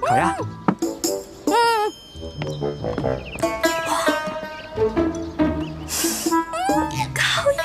好呀。烤呀！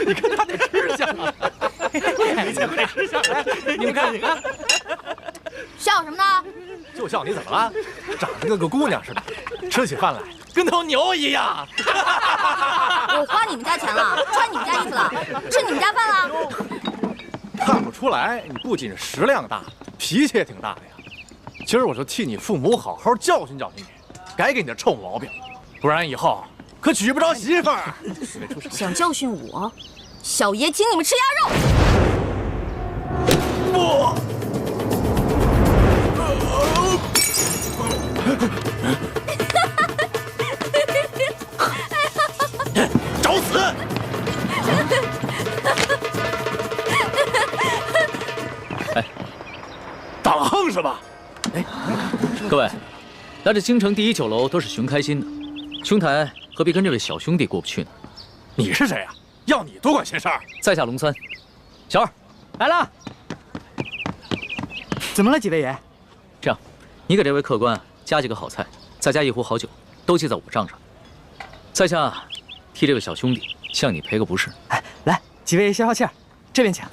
你看他那吃相，没见快吃相来，你们看，你看，笑什么呢？就笑你怎么了？长得跟个姑娘似的，吃起饭来跟头牛一样。我花你们家钱了，穿你们家衣服了，吃你们家饭了。看不出来，你不仅食量大，脾气也挺大的呀。今儿我就替你父母好好教训教训你，改给你的臭毛病，不然以后可娶不着媳妇儿。想教训我，小爷请你们吃鸭肉。不。找死！哎，挡横是吧？哎，各位，来这京城第一酒楼都是寻开心的，兄台何必跟这位小兄弟过不去呢？你是谁呀？要你多管闲事儿？在下龙三，小二来了。怎么了，几位爷？这样，你给这位客官加几个好菜，再加一壶好酒，都记在我账上。在下替这个小兄弟向你赔个不是。哎，来，几位爷消消气儿，这边请。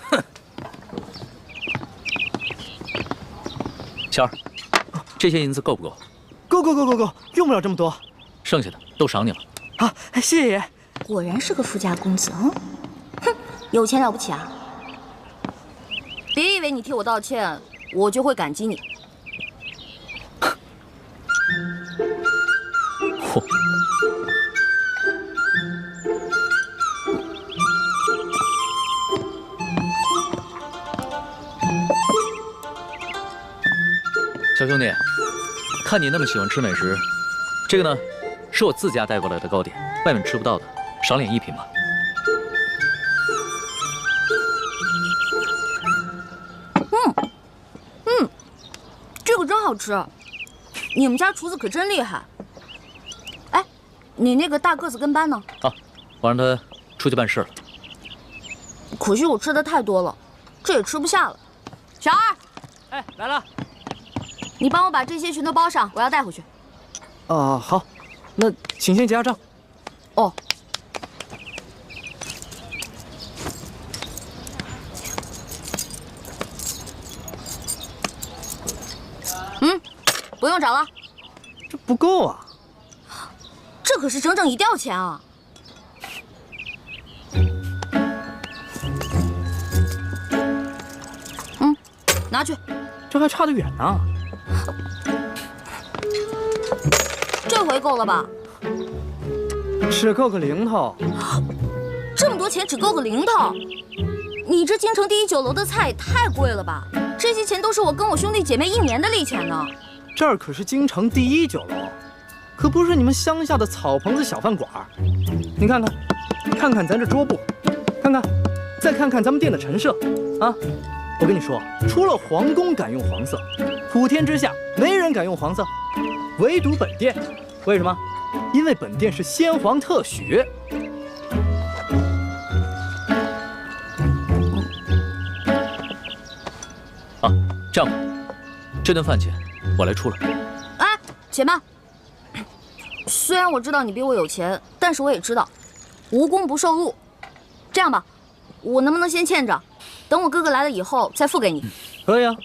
小二，这些银子够不够？够，用不了这么多。剩下的都赏你了。好，谢谢爷。果然是个富家公子，哼，有钱了不起啊！别以为你替我道歉，我就会感激你。嚯！小兄弟，看你那么喜欢吃美食，这个呢，是我自家带过来的糕点，外面吃不到的，赏脸一品吧。这个真好吃，你们家厨子可真厉害。哎，你那个大个子跟班呢？啊，我让他出去办事了。可惜我吃的太多了，这也吃不下了。小二，哎，来了。你帮我把这些全都包上，我要带回去。哦，好，那请先结下账。哦。不用找了，这不够啊！这可是整整1吊钱啊！拿去。这还差得远呢。这回够了吧？只够个零头。这么多钱只够个零头？你这京城第一酒楼的菜也太贵了吧？这些钱都是我跟我兄弟姐妹1年的利钱呢。这儿可是京城第一酒楼，可不是你们乡下的草棚子小饭馆。你看看，看看咱这桌布，看看，再看看咱们店的陈设，啊！我跟你说，除了皇宫敢用黄色，普天之下没人敢用黄色，唯独本店。为什么？因为本店是先皇特许。啊，这样吧，这顿饭钱我来出了。哎，且慢。虽然我知道你比我有钱，但是我也知道，无功不受禄。这样吧，我能不能先欠着，等我哥哥来了以后再付给你？可以啊，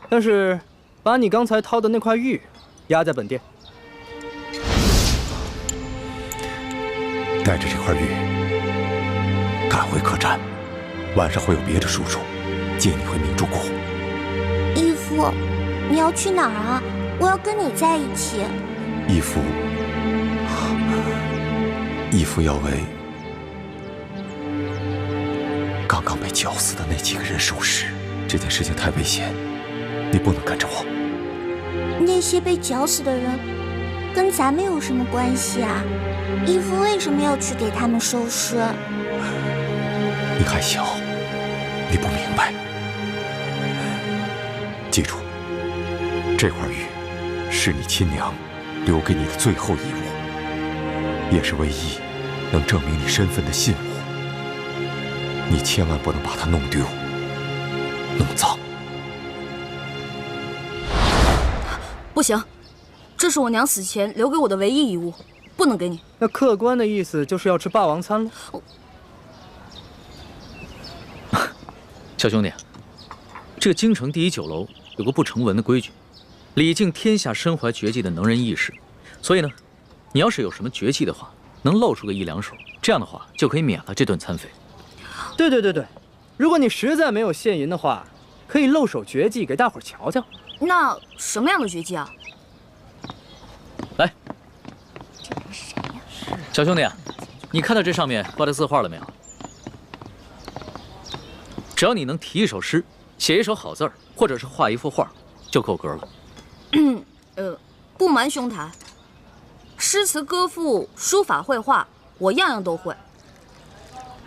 但是把你刚才掏的那块玉压在本店。带着这块玉赶回客栈，晚上会有别的叔叔接你回明珠谷。义父，你要去哪儿啊？我要跟你在一起。义父要为刚刚被绞死的那几个人收尸。这件事情太危险，你不能跟着我。那些被绞死的人跟咱们有什么关系啊？义父为什么要去给他们收尸？你还小，你不明白。记住，这块玉是你亲娘留给你的最后遗物，也是唯一能证明你身份的信物。你千万不能把它弄丢、弄脏。不行，这是我娘死前留给我的唯一遗物，不能给你。那客官的意思就是要吃霸王餐了。小兄弟，这个京城第一酒楼有个不成文的规矩，礼敬天下身怀绝技的能人异士。所以呢，你要是有什么绝技的话，能露出个1、2手，这样的话就可以免了这顿餐费。对，如果你实在没有现银的话，可以露手绝技给大伙儿瞧瞧。那什么样的绝技啊？来，小兄弟，你看到这上面挂的字画了没有？只要你能题一首诗，写一手好字儿，或者是画一幅画，就够格了。不瞒兄台，诗词歌赋、书法绘画，我样样都会，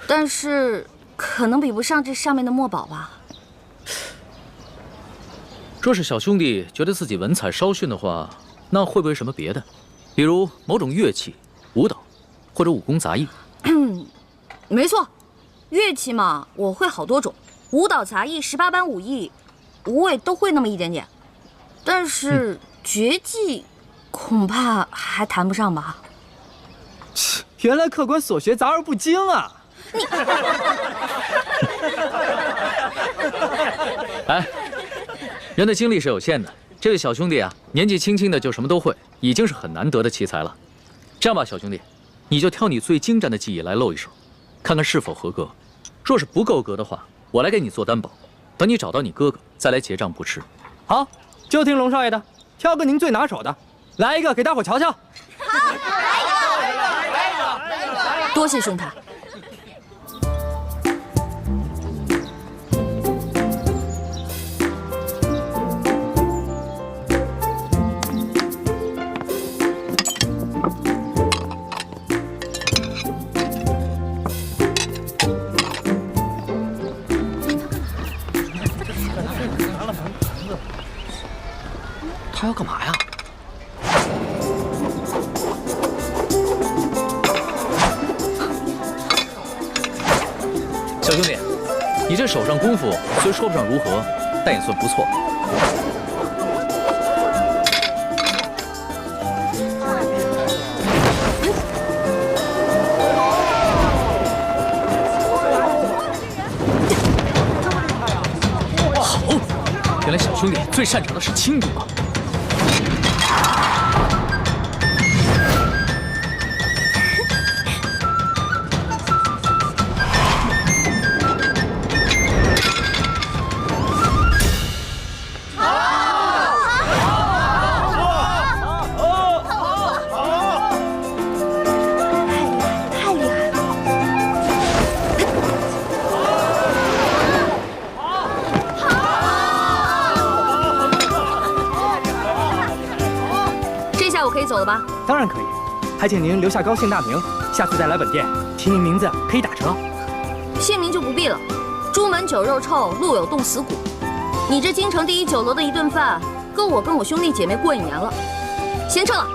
但是可能比不上这上面的墨宝吧。若是小兄弟觉得自己文采稍逊的话，那会不会什么别的，比如某种乐器、舞蹈，或者武功杂艺？没错，乐器嘛，我会好多种，舞蹈、杂艺、18般武艺，我也都会那么一点点。但是绝技，恐怕还谈不上吧。原来客官所学杂而不精啊！哎，人的精力是有限的，这位小兄弟啊，年纪轻轻的就什么都会，已经是很难得的奇才了。这样吧，小兄弟，你就挑你最精湛的技艺来露一手，看看是否合格。若是不够格的话，我来给你做担保，等你找到你哥哥再来结账不迟。好，就听龙少爷的，挑个您最拿手的，来一个给大伙瞧瞧。多谢兄台。他要干嘛呀？小兄弟，你这手上功夫虽说不上如何，但也算不错。好，原来小兄弟最擅长的是轻功啊！可以走了吧？当然可以，还请您留下高姓大名，下次再来本店提您名字可以打折。姓名就不必了，朱门酒肉臭，路有冻死骨。你这京城第一酒楼的一顿饭，够我跟我兄弟姐妹过1年了。先撤了。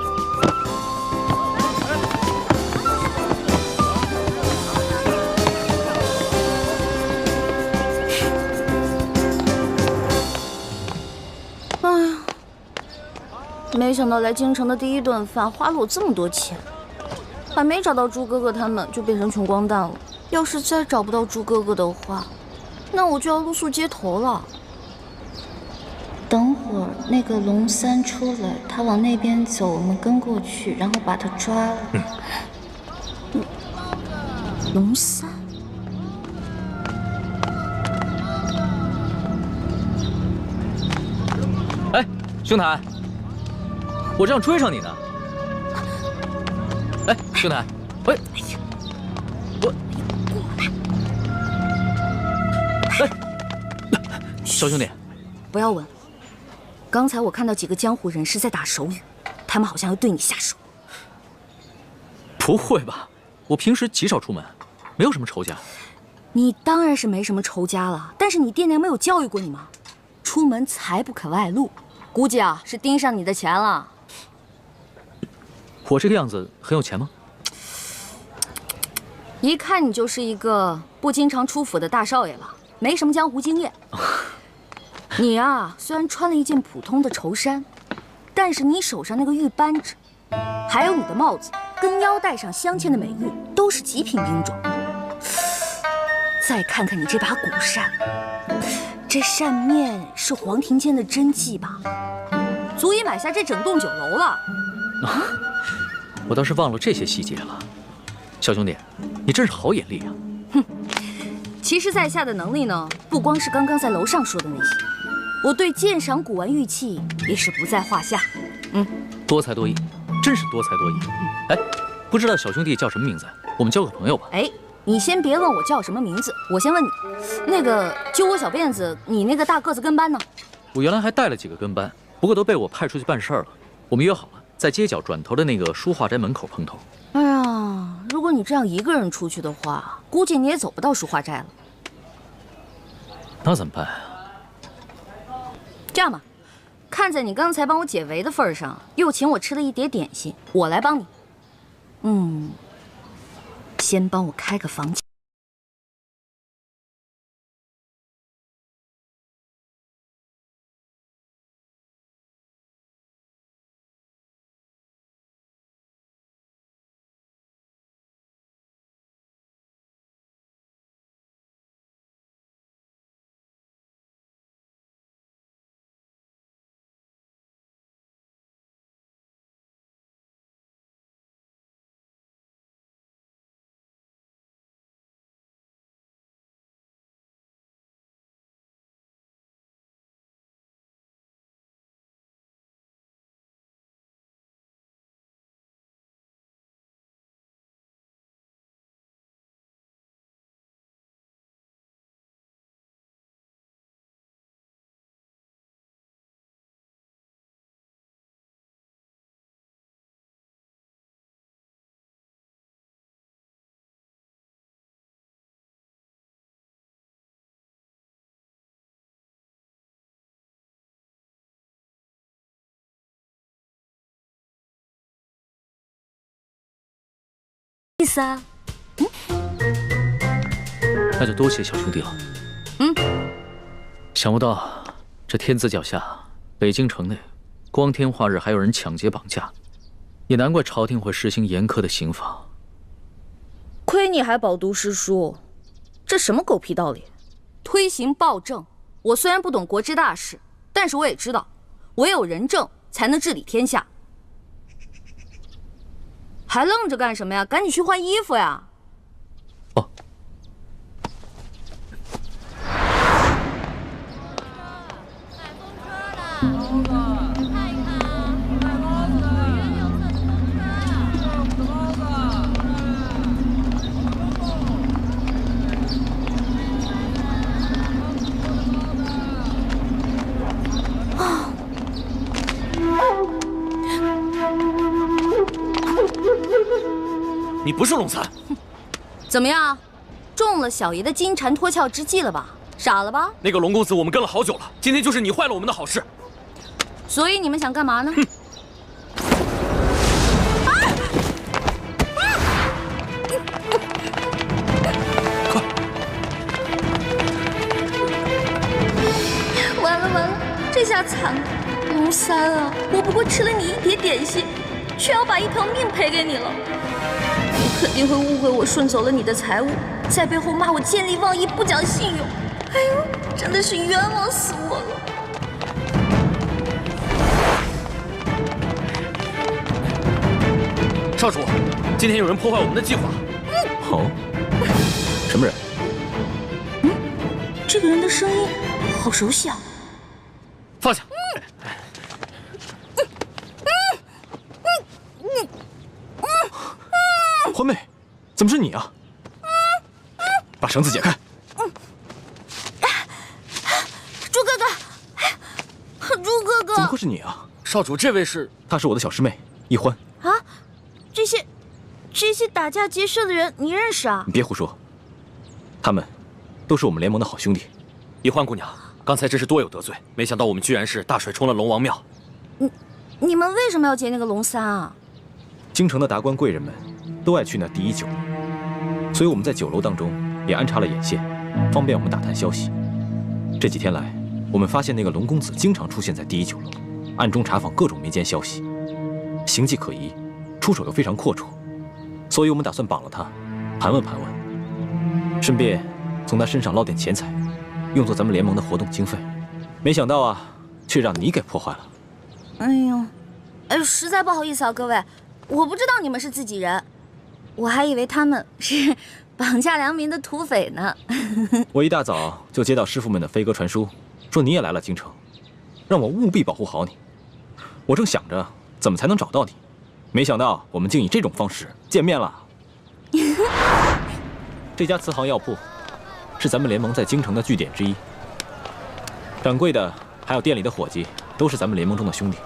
哎呀，没想到来京城的第一顿饭花了我这么多钱，还没找到朱哥哥他们就变成穷光蛋了。要是再找不到朱哥哥的话，那我就要露宿街头了。等会儿那个龙三出来，他往那边走，我们跟过去，然后把他抓了。龙三，哎，兄台，我这样追上你呢。哎，兄台，喂，我，小兄弟，不要问。刚才我看到几个江湖人士在打手语，他们好像要对你下手。不会吧？我平时极少出门，没有什么仇家。你当然是没什么仇家了，但是你爹娘没有教育过你吗？出门财不可外露，估计啊是盯上你的钱了。我这个样子很有钱吗？一看你就是一个不经常出府的大少爷吧，没什么江湖经验。你啊，虽然穿了一件普通的绸衫，但是你手上那个玉扳指，还有你的帽子跟腰带上镶嵌的美玉，都是极品兵种。再看看你这把古扇，这扇面是黄庭坚的真迹吧？足以买下这整栋酒楼了。我倒是忘了这些细节了。小兄弟，你真是好眼力啊！哼，其实在下的能力呢，不光是刚刚在楼上说的那些，我对鉴赏古玩玉器也是不在话下。多才多艺，真是多才多艺。哎，不知道小兄弟叫什么名字？我们交个朋友吧。哎，你先别问我叫什么名字，我先问你，那个揪我小辫子，你那个大个子跟班呢？我原来还带了几个跟班，不过都被我派出去办事儿了。我们约好了，在街角转头的那个书画斋门口碰头。哎呀，如果你这样一个人出去的话，估计你也走不到书画斋了。那怎么办啊？这样吧，看在你刚才帮我解围的份上，又请我吃了一碟点心，我来帮你。先帮我开个房间。意思啊？那就多谢小兄弟了。想不到这天子脚下，北京城内，光天化日还有人抢劫绑架，也难怪朝廷会实行严苛的刑罚。亏你还饱读诗书，这什么狗屁道理？推行暴政，我虽然不懂国之大事，但是我也知道，唯有仁政才能治理天下。还愣着干什么呀？赶紧去换衣服呀！哦。你不是龙三，怎么样，中了小爷的金蝉脱壳之计了吧？傻了吧？那个龙公子我们跟了好久了，今天就是你坏了我们的好事。所以你们想干嘛呢？快！完了完了，这下惨了，龙三啊！我不过吃了你一碟点心，却要把一条命赔给你了。你肯定会误会我顺走了你的财物，在背后骂我见利忘义、不讲信用。哎呦，真的是冤枉死我了！少主，今天有人破坏我们的计划。哦，什么人？这个人的声音好熟悉啊！放下！欢妹，怎么是你啊？把绳子解开！朱哥哥，怎么会是你啊？少主，这位是？她是我的小师妹易欢。啊，这些打架劫舍的人，你认识啊？你别胡说，他们都是我们联盟的好兄弟。易欢姑娘，刚才真是多有得罪，没想到我们居然是大水冲了龙王庙。你们为什么要劫那个龙三啊？京城的达官贵人们都爱去那第一酒楼，所以我们在酒楼当中也安插了眼线，方便我们打探消息。这几天来，我们发现那个龙公子经常出现在第一酒楼，暗中查访各种民间消息，行迹可疑，出手又非常阔绰，所以我们打算绑了他，盘问盘问，顺便从他身上捞点钱财，用作咱们联盟的活动经费。没想到啊，却让你给破坏了。哎呦，实在不好意思啊，各位，我不知道你们是自己人，我还以为他们是绑架良民的土匪呢。我一大早就接到师傅们的飞鸽传书，说你也来了京城，让我务必保护好你。我正想着怎么才能找到你，没想到我们竟以这种方式见面了。这家慈航药铺是咱们联盟在京城的据点之一，掌柜的还有店里的伙计都是咱们联盟中的兄弟。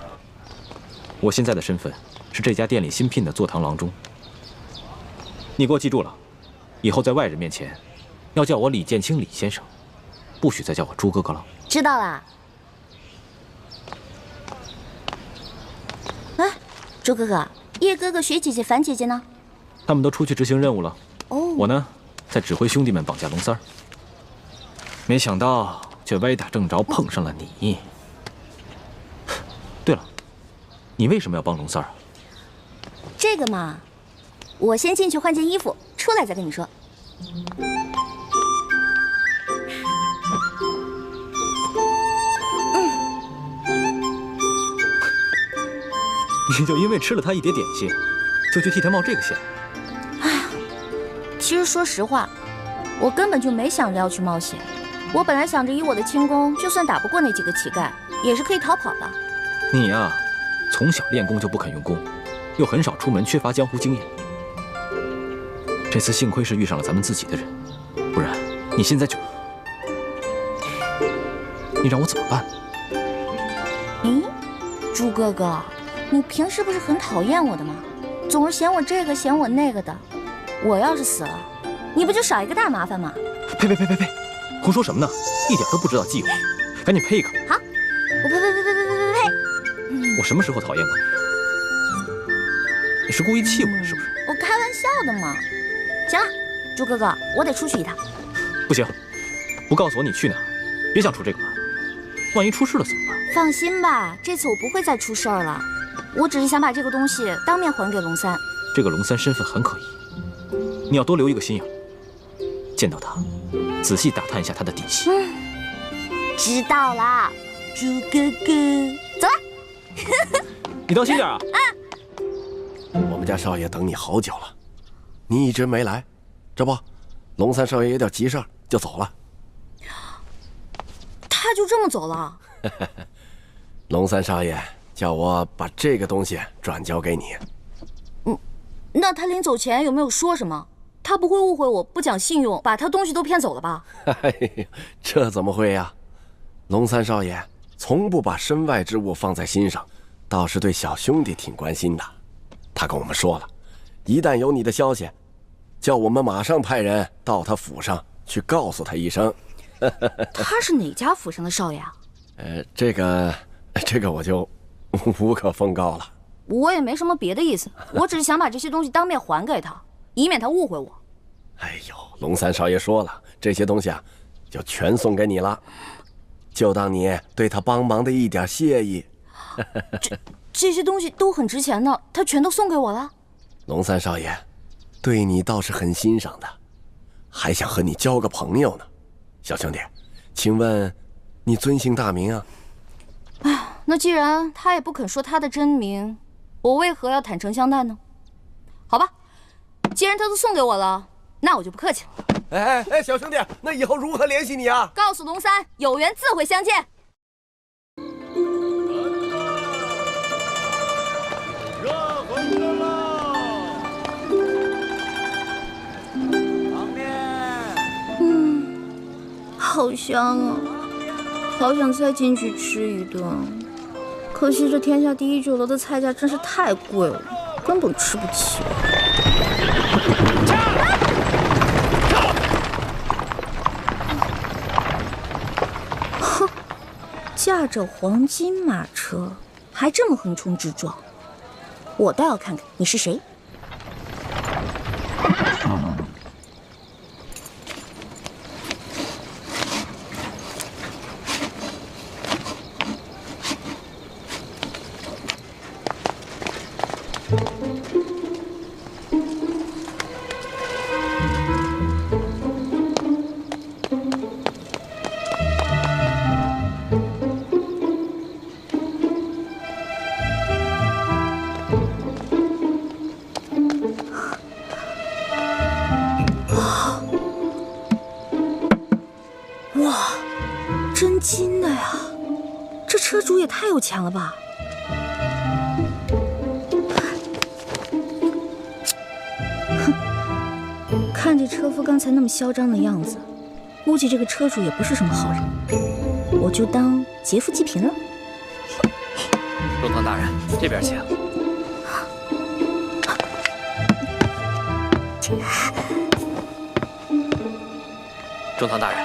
我现在的身份是这家店里新聘的坐堂郎中。你给我记住了，以后在外人面前要叫我李建清李先生，不许再叫我朱哥哥了。知道啦。哎，朱哥哥，叶哥哥、雪姐姐、樊姐姐呢？他们都出去执行任务了。哦，我呢，在指挥兄弟们绑架龙三儿。没想到却歪打正着碰上了你。对了，你为什么要帮龙三儿啊？这个嘛，我先进去换件衣服，出来再跟你说。你就因为吃了他一碟点心，就去替他冒这个险？哎呀，其实说实话，我根本就没想着要去冒险。我本来想着以我的轻功，就算打不过那几个乞丐，也是可以逃跑的。你呀，从小练功就不肯用功，又很少出门，缺乏江湖经验。这次幸亏是遇上了咱们自己的人，不然你现在就……你让我怎么办？咦，朱哥哥，你平时不是很讨厌我的吗？总是嫌我这个嫌我那个的。我要是死了，你不就少一个大麻烦吗？呸！胡说什么呢？一点都不知道忌讳，赶紧呸一个。好，我呸！我什么时候讨厌过你？你是故意气我是不是？我开玩笑的嘛。行了，朱哥哥，我得出去一趟。不行，不告诉我你去哪儿，别想出这个门。万一出事了怎么办？放心吧，这次我不会再出事儿了。我只是想把这个东西当面还给龙三。这个龙三身份很可疑，你要多留一个心眼。见到他，仔细打探一下他的底细。知道啦，朱哥哥，走了。你当心点啊！我们家少爷等你好久了，你一直没来，这不，龙三少爷有点急事儿就走了。他就这么走了？龙三少爷叫我把这个东西转交给你。那他临走前有没有说什么？他不会误会我不讲信用，把他东西都骗走了吧？哎呀，这怎么会呀？龙三少爷从不把身外之物放在心上，倒是对小兄弟挺关心的。他跟我们说了，一旦有你的消息，叫我们马上派人到他府上去告诉他一声。他是哪家府上的少爷啊？这个我就无可奉告了。我也没什么别的意思，我只是想把这些东西当面还给他，以免他误会我。哎呦，龙三少爷说了，这些东西啊，就全送给你了，就当你对他帮忙的一点谢意。这些东西都很值钱的，他全都送给我了。龙三少爷对你倒是很欣赏的，还想和你交个朋友呢。小兄弟，请问你尊姓大名啊？哎，那既然他也不肯说他的真名，我为何要坦诚相待呢？好吧，既然他都送给我了，那我就不客气了。哎，小兄弟，那以后如何联系你啊？告诉龙三，有缘自会相见。热馄饨喽！汤面。好香啊，好想再进去吃一顿。可惜这天下第一酒楼的菜价真是太贵了，根本吃不起。哼，驾着黄金马车，还这么横冲直撞，我倒要看看你是谁。真金的呀！这车主也太有钱了吧！哼，看这车夫刚才那么嚣张的样子，估计这个车主也不是什么好人，我就当劫富济贫了。中堂大人，这边请。中堂大人，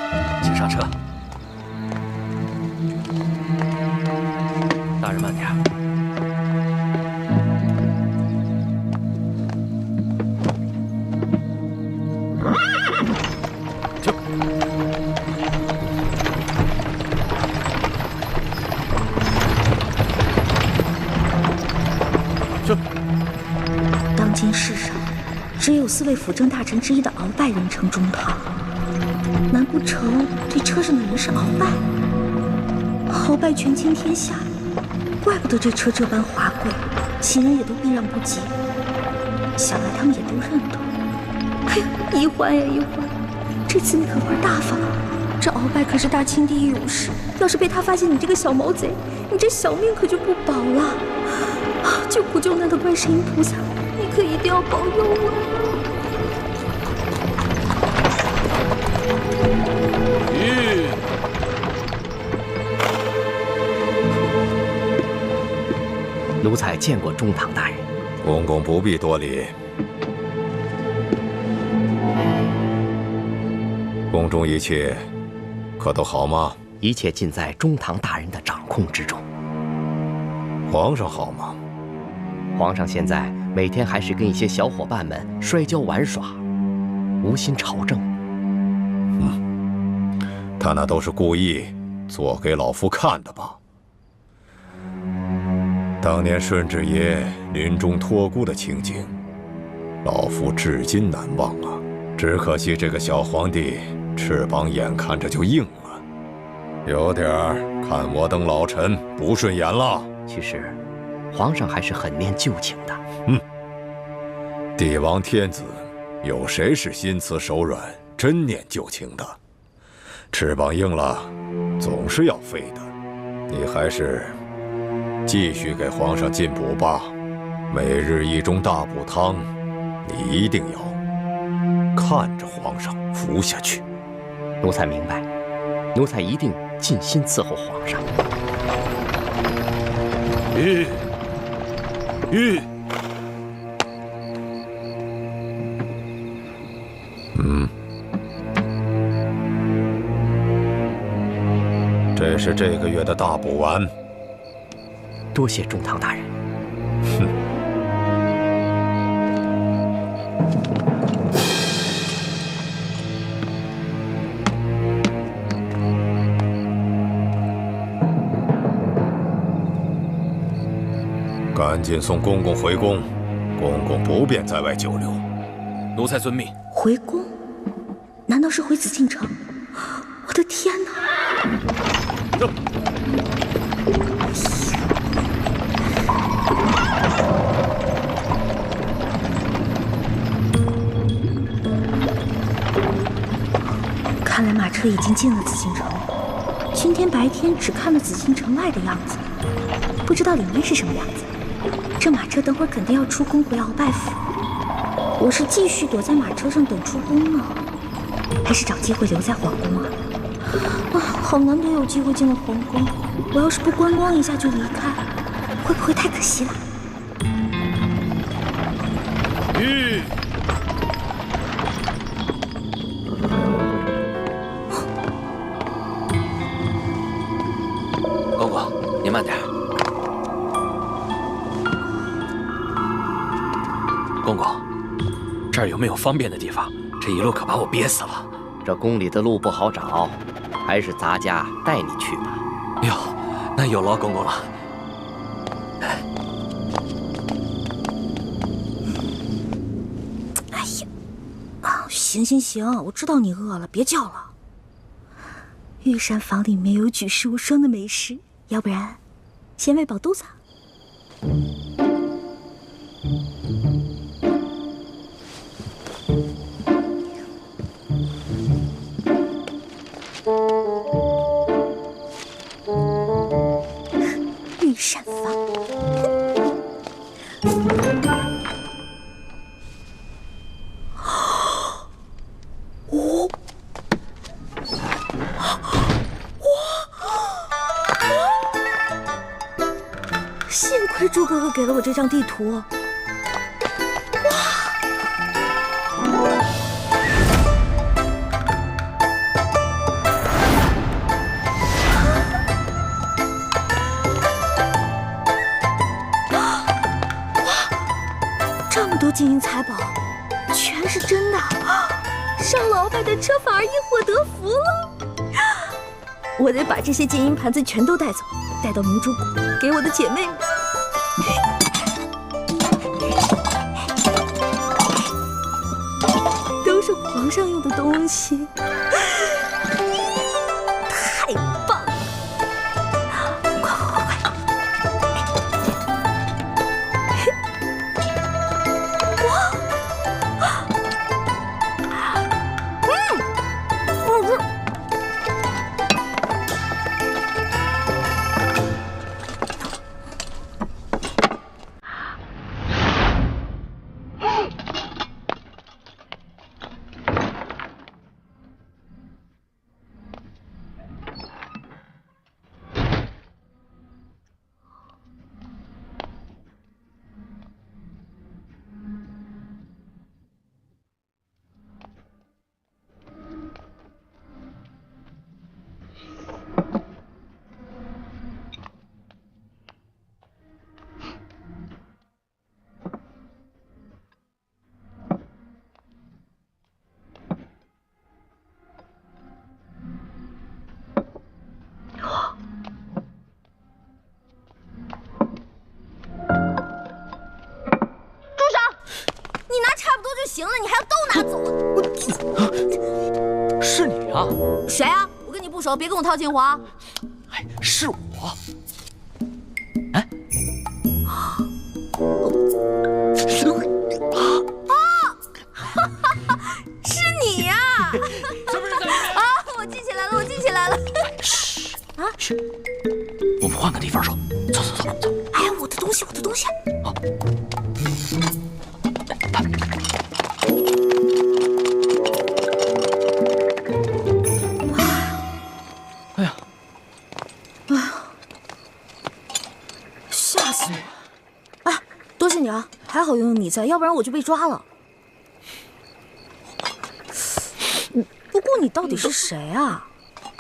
请上车。大人慢点。当今世上，只有4位辅政大臣之一的鳌拜人称中堂。难不成这车上的人是鳌拜？鳌拜权倾天下，怪不得这车这般华贵，行人也都避让不及。想来他们也都认得。哎呀，一欢呀一欢，这次你可玩大发了。这鳌拜可是大清第一勇士，要是被他发现你这个小毛贼，你这小命可就不保了。救苦救难的观世音菩萨，你可一定要保佑我。奴才见过中堂大人。公公不必多礼。宫中一切可都好吗？一切尽在中堂大人的掌控之中。皇上好吗？皇上现在每天还是跟一些小伙伴们摔跤玩耍，无心朝政。他那都是故意做给老夫看的吧？当年顺治爷临终托孤的情景，老夫至今难忘啊！只可惜这个小皇帝翅膀眼看着就硬了，有点看我等老臣不顺眼了。其实，皇上还是很念旧情的。帝王天子，有谁是心慈手软、真念旧情的？翅膀硬了，总是要飞的。你还是继续给皇上进补吧，每日1盅大补汤，你一定要看着皇上服下去。奴才明白，奴才一定尽心伺候皇上。这是这个月的大补丸。多谢中堂大人。赶紧送公公回宫，公公不便在外久留。奴才遵命。回宫？难道是回紫禁城？我的天哪！看来马车已经进了紫禁城。今天白天只看了紫禁城外的样子，不知道里面是什么样子。这马车等会儿肯定要出宫回鳌拜府，我是继续躲在马车上等出宫呢，还是找机会留在皇宫啊？好难得有机会进了皇宫，我要是不观光一下就离开，会不会太可惜了？公公，您慢点。公公，这儿有没有方便的地方？这一路可把我憋死了。这宫里的路不好找，还是咱家带你去吧。哟，那有劳公公了。哎呀，啊，行行行，我知道你饿了，别叫了。御膳房里面有举世无双的美食，要不然先喂饱肚子。御膳房。幸亏猪哥哥给了我这张地图。这么多金银财宝，全是真的，上老板的车反而因祸得福了。我得把这些金银盘子全都带走，带到明珠谷给我的姐妹们。都是皇上用的东西，太棒了！快快快快！行了，你还要都拿走？是你啊？谁啊？我跟你不熟，别跟我套近乎啊！哎，是我。哎，是你呀！啊，我记起来了，我记起来了。嘘啊，嘘，我们换个地方说。走走走走。哎呀，我的东西，我的东西。好。吓死我！哎，多谢你啊，还好有你在，要不然我就被抓了。不过你到底是谁啊？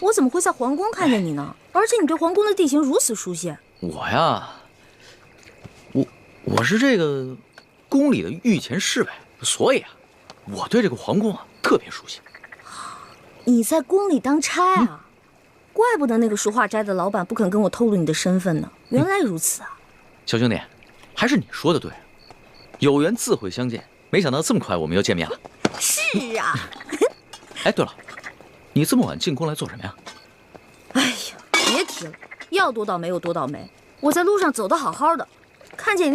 我怎么会在皇宫看见你呢？而且你对皇宫的地形如此熟悉。我呀，我是这个宫里的御前侍卫，所以啊，我对这个皇宫啊特别熟悉。你在宫里当差啊？怪不得那个书画斋的老板不肯跟我透露你的身份呢。原来如此啊！小兄弟，还是你说的对，有缘自会相见。没想到这么快我们又见面了。是啊。哎，对了，你这么晚进宫来做什么呀？哎呀，别提了，要多倒霉有多倒霉。我在路上走得好好的，看见。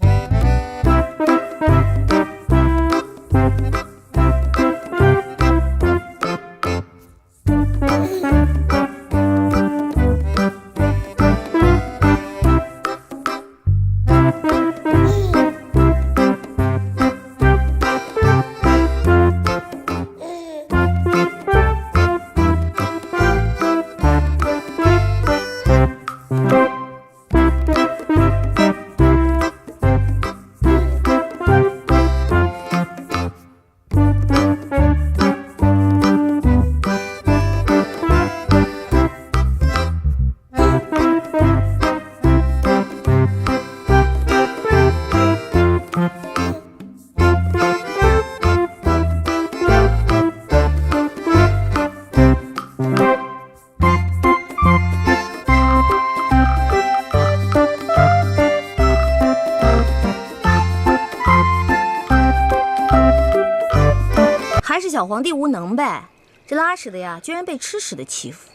小皇帝无能呗，这拉屎的呀，居然被吃屎的欺负。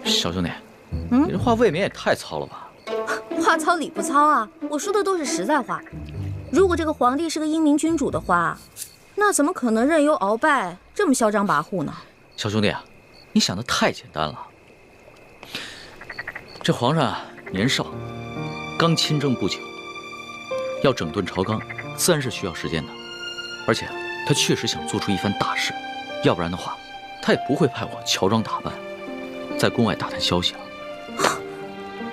小兄弟，你这话未免也太糙了吧？话糙理不糙啊，我说的都是实在话。如果这个皇帝是个英明君主的话，那怎么可能任由鳌拜这么嚣张跋扈呢？小兄弟啊，你想的太简单了。这皇上啊，年少，刚亲政不久，要整顿朝纲，自然是需要时间的。而且他确实想做出一番大事，要不然的话，他也不会派我乔装打扮，在宫外打探消息了。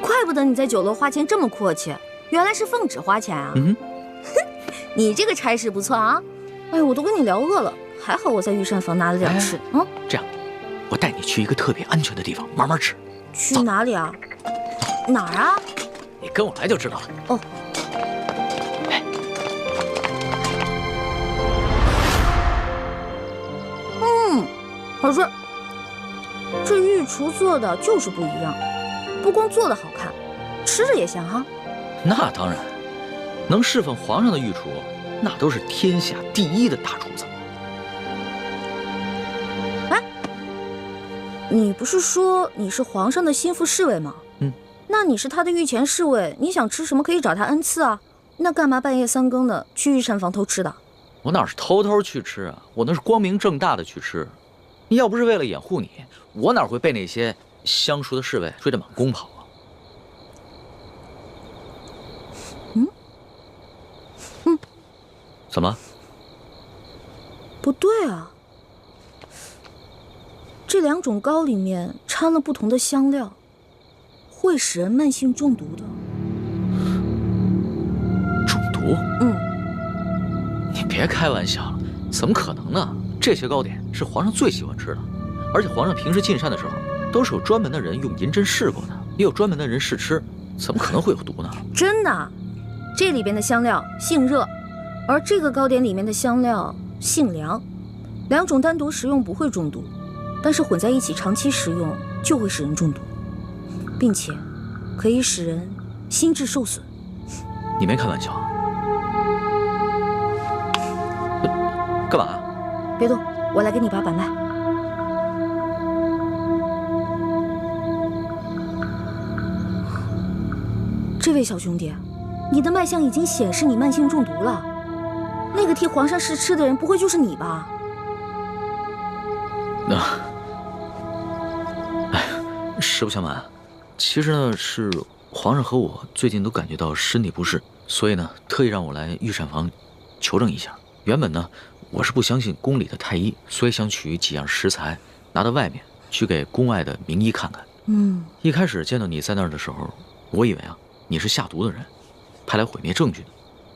怪不得你在酒楼花钱这么阔气，原来是奉旨花钱啊！你这个差事不错啊！哎，我都跟你聊饿了，还好我在御膳房拿了点吃。这样，我带你去一个特别安全的地方慢慢吃。去哪里啊？哪儿啊？你跟我来就知道了。哦。好吃。这御厨做的就是不一样，不光做的好看，吃着也香哈。那当然，能侍奉皇上的御厨，那都是天下第一的大厨子。哎，你不是说你是皇上的心腹侍卫吗？那你是他的御前侍卫，你想吃什么可以找他恩赐啊。那干嘛半夜3更的去御膳房偷吃的？我哪是偷偷去吃啊，我那是光明正大的去吃。要不是为了掩护你，我哪会被那些相熟的侍卫追着满宫跑啊？怎么？不对啊，这2种糕里面掺了不同的香料，会使人慢性中毒的。中毒？你别开玩笑了，怎么可能呢？这些糕点是皇上最喜欢吃的，而且皇上平时进膳的时候，都是有专门的人用银针试过的，也有专门的人试吃，怎么可能会有毒呢？真的，这里边的香料性热，而这个糕点里面的香料性凉，2种单独食用不会中毒，但是混在一起长期食用就会使人中毒，并且可以使人心智受损。你没开玩笑啊？干嘛？别动，我来给你把把脉。这位小兄弟，你的脉象已经显示你慢性中毒了。那个替皇上试吃的人，不会就是你吧？实不相瞒，其实呢是皇上和我最近都感觉到身体不适，所以呢特意让我来御膳房求证一下。原本呢我是不相信宫里的太医，所以想取几样食材拿到外面去给宫外的名医看看。一开始见到你在那儿的时候，我以为啊你是下毒的人，派来毁灭证据的。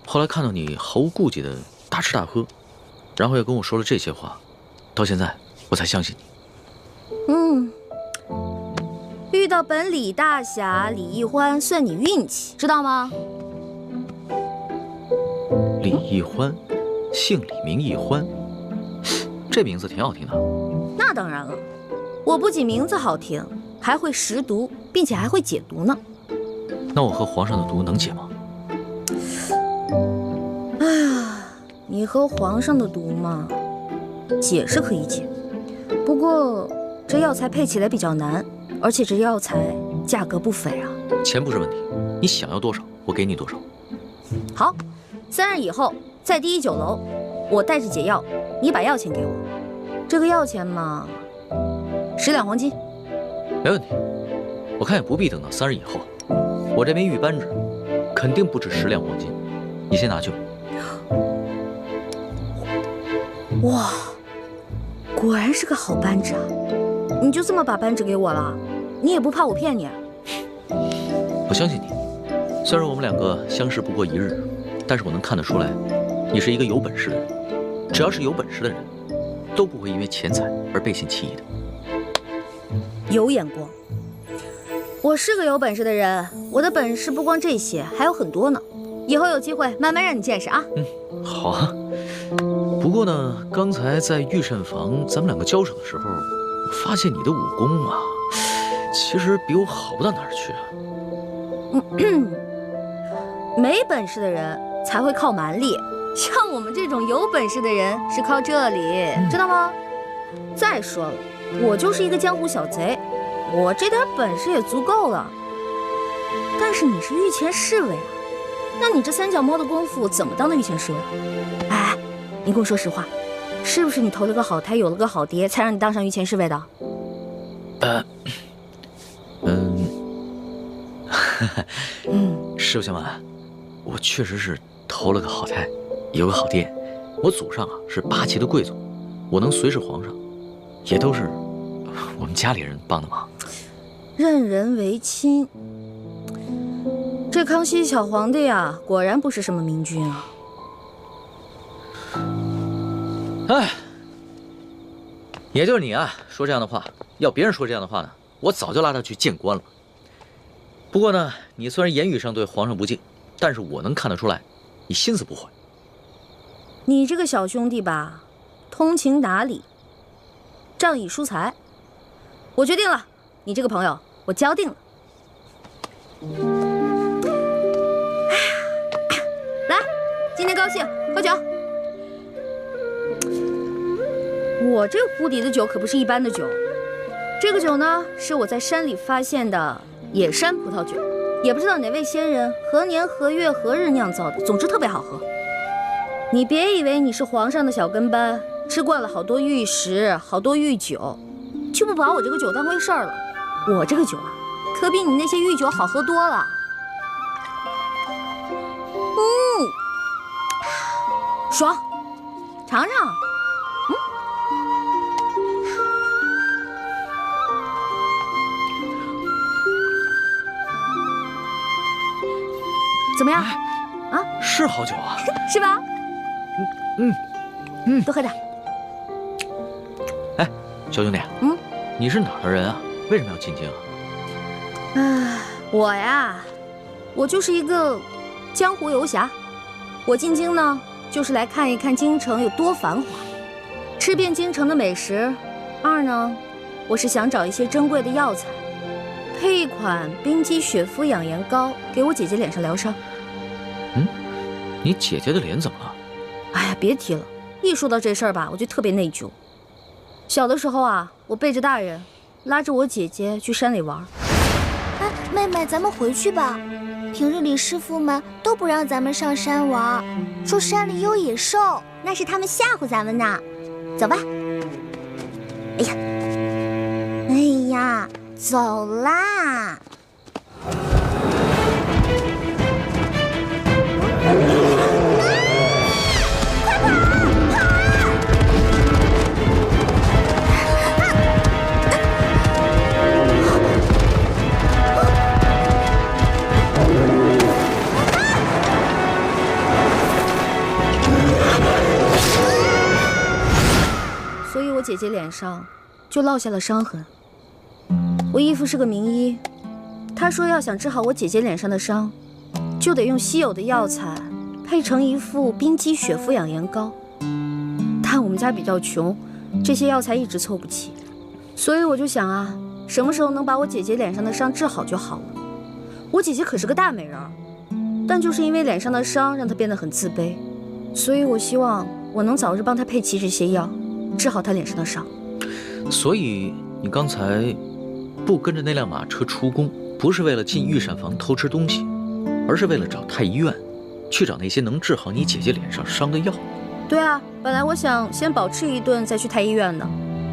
后来看到你毫无顾忌的大吃大喝，然后又跟我说了这些话，到现在我才相信你。遇到本李大侠李易欢，算你运气，知道吗？李易欢，姓李名易欢，这名字挺好听的。那当然了，我不仅名字好听，还会识毒，并且还会解毒呢。那我和皇上的毒能解吗？哎呀，你和皇上的毒嘛，解是可以解，不过这药材配起来比较难，而且这药材价格不菲啊。钱不是问题，你想要多少，我给你多少。好，3日以后在第1酒楼，我带着解药，你把药钱给我。这个药钱嘛，10两黄金。没问题，我看也不必等到3日以后。我这枚玉扳指肯定不止10两黄金，你先拿去吧。哇，果然是个好扳指啊！你就这么把扳指给我了？你也不怕我骗你？我相信你，虽然我们2个相识不过1日，但是我能看得出来，你是一个有本事的人。只要是有本事的人，都不会因为钱财而背信弃义的。有眼光。我是个有本事的人，我的本事不光这些，还有很多呢。以后有机会慢慢让你见识啊。好啊。不过呢，刚才在御膳房咱们2个交手的时候，我发现你的武功啊，其实比我好不到哪儿去啊。没本事的人才会靠蛮力，像我们这种有本事的人是靠这里，知道吗？再说了，我就是一个江湖小贼，我这点本事也足够了。但是你是御前侍卫啊，那你这三脚猫的功夫怎么当的御前侍卫？哎，你跟我说实话，是不是你投了个好胎，有了个好爹，才让你当上御前侍卫的？师傅相瞒，我确实是投了个好胎，有个好爹。我祖上啊是8旗的贵族，我能随侍皇上，也都是我们家里人帮的忙。任人唯亲，这康熙小皇帝呀，果然不是什么明君啊。哎，也就是你啊说这样的话，要别人说这样的话呢，我早就拉他去见官了。不过呢，你虽然言语上对皇上不敬，但是我能看得出来，你心思不坏。你这个小兄弟吧，通情达理，仗义疏财。我决定了，你这个朋友我交定了。来，今天高兴，喝酒。我这壶底的酒可不是一般的酒，这个酒呢是我在山里发现的野山葡萄酒，也不知道哪位仙人何年何月何日酿造的，总之特别好喝。你别以为你是皇上的小跟班，吃惯了好多御食，好多御酒，就不把我这个酒当回事儿了。我这个酒啊，可比你那些御酒好喝多了。爽，尝尝。怎么样？啊，是好酒啊，是吧？多喝点。哎，小兄弟，你是哪儿的人啊？为什么要进京啊？我呀，我就是一个江湖游侠。我进京呢，就是来看一看京城有多繁华，吃遍京城的美食。二呢，我是想找一些珍贵的药材，配一款冰肌雪肤养颜膏，给我姐姐脸上疗伤。你姐姐的脸怎么了？哎呀，别提了，一说到这事儿吧，我就特别内疚。小的时候啊，我背着大人，拉着我姐姐去山里玩。哎，妹妹，咱们回去吧。平日里师傅们都不让咱们上山玩，说山里有野兽，那是他们吓唬咱们呢。走吧。哎呀，走啦！所以我姐姐脸上就落下了伤痕。我义父是个名医，他说要想治好我姐姐脸上的伤，就得用稀有的药材配成一副冰肌雪肤养颜膏。但我们家比较穷，这些药材一直凑不齐，所以我就想啊，什么时候能把我姐姐脸上的伤治好就好了。我姐姐可是个大美人儿，但就是因为脸上的伤让她变得很自卑，所以我希望我能早日帮她配齐这些药，治好她脸上的伤。所以你刚才不跟着那辆马车出宫，不是为了进御膳房偷吃东西，而是为了找太医院，去找那些能治好你姐姐脸上伤的药。对啊，本来我想先饱吃一顿再去太医院的，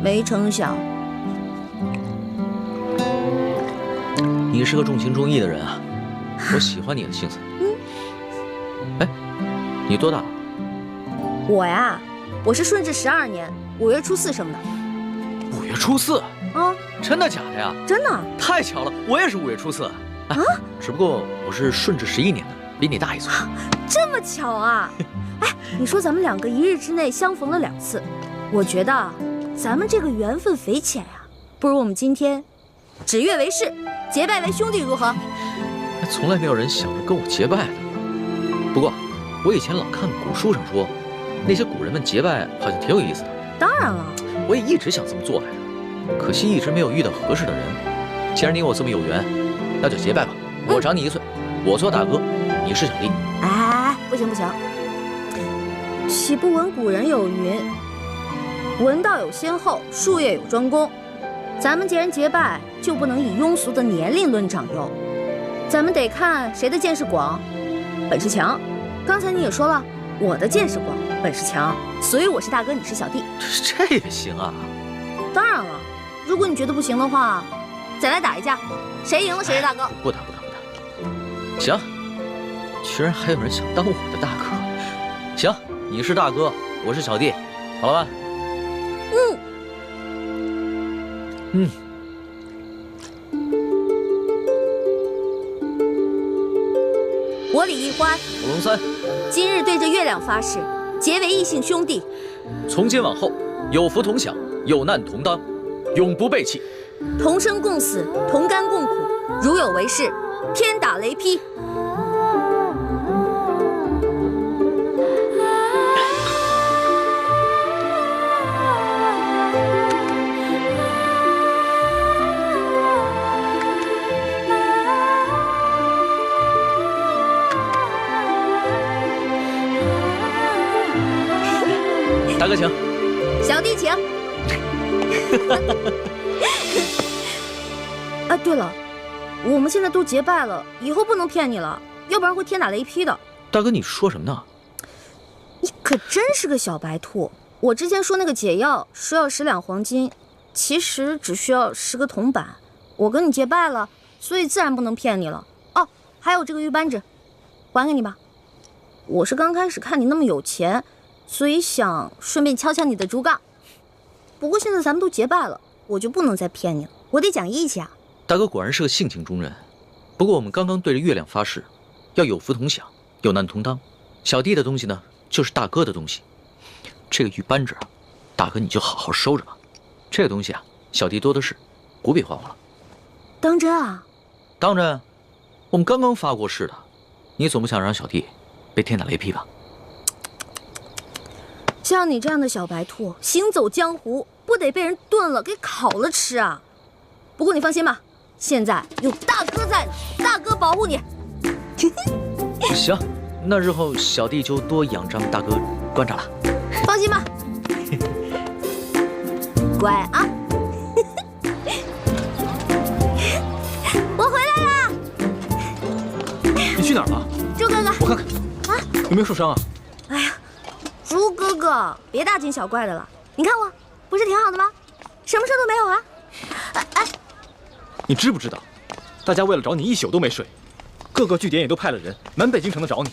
没成想。你是个重情重义的人啊，我喜欢你的性子。哎，你多大了？我呀，我是顺治12年5月初4生的。5月初4啊？真的假的呀？真的。太巧了，我也是5月初4。啊？只不过我是顺治11年的，比你大1岁。这么巧啊？哎，你说咱们两个一日之内相逢了2次，我觉得咱们这个缘分匪浅呀，不如我们今天指月为誓，结拜为兄弟，如何？从来没有人想着跟我结拜的。不过我以前老看古书上说，那些古人们结拜好像挺有意思的。当然了，我也一直想这么做来着，可惜一直没有遇到合适的人。既然你我这么有缘，那就结拜吧。我长你1岁，我做大哥，你是小弟。哎，不行不行，岂不闻古人有云：文道有先后，术业有专攻。咱们既然结拜，就不能以庸俗的年龄论长幼，咱们得看谁的见识广，本事强。刚才你也说了，我的见识广，本事强，所以我是大哥，你是小弟。这也行啊？当然了，如果你觉得不行的话，再来打一架，谁赢了谁是大哥。不打。行，居然还有人想当我的大哥。行，你是大哥，我是小弟，好了吧？我李易欢，我龙三，今日对着月亮发誓，结为异姓兄弟。从今往后，有福同享，有难同当，永不背弃。同生共死，同甘共苦，如有违誓，天打雷劈。大哥请，小弟请。啊，对了，我们现在都结拜了，以后不能骗你了，要不然会天打雷劈的。大哥，你说什么呢？你可真是个小白兔！我之前说那个解药说要10两黄金，其实只需要10个铜板。我跟你结拜了，所以自然不能骗你了。哦，还有这个玉扳指，还给你吧。我是刚开始看你那么有钱，所以想顺便敲敲你的竹杠。不过现在咱们都结拜了，我就不能再骗你了，我得讲义气啊。大哥果然是个性情中人。不过我们刚刚对着月亮发誓，要有福同享，有难同当。小弟的东西呢，就是大哥的东西。这个玉扳指啊，大哥你就好好收着吧。这个东西啊，小弟多的是，不必还我了。当真啊？当真。我们刚刚发过誓的，你总不想让小弟被天打雷劈吧？像你这样的小白兔，行走江湖不得被人炖了给烤了吃啊！不过你放心吧，现在有大哥在呢，大哥保护你。行，那日后小弟就多仰仗大哥观察了。放心吧，乖啊！我回来啦！你去哪儿了？猪哥哥，我看看啊，有没有受伤啊？哎呀，猪哥哥，别大惊小怪的了。你看我不是挺好的吗？什么事都没有啊！哎，你知不知道，大家为了找你一宿都没睡，各个据点也都派了人，满北京城的找你。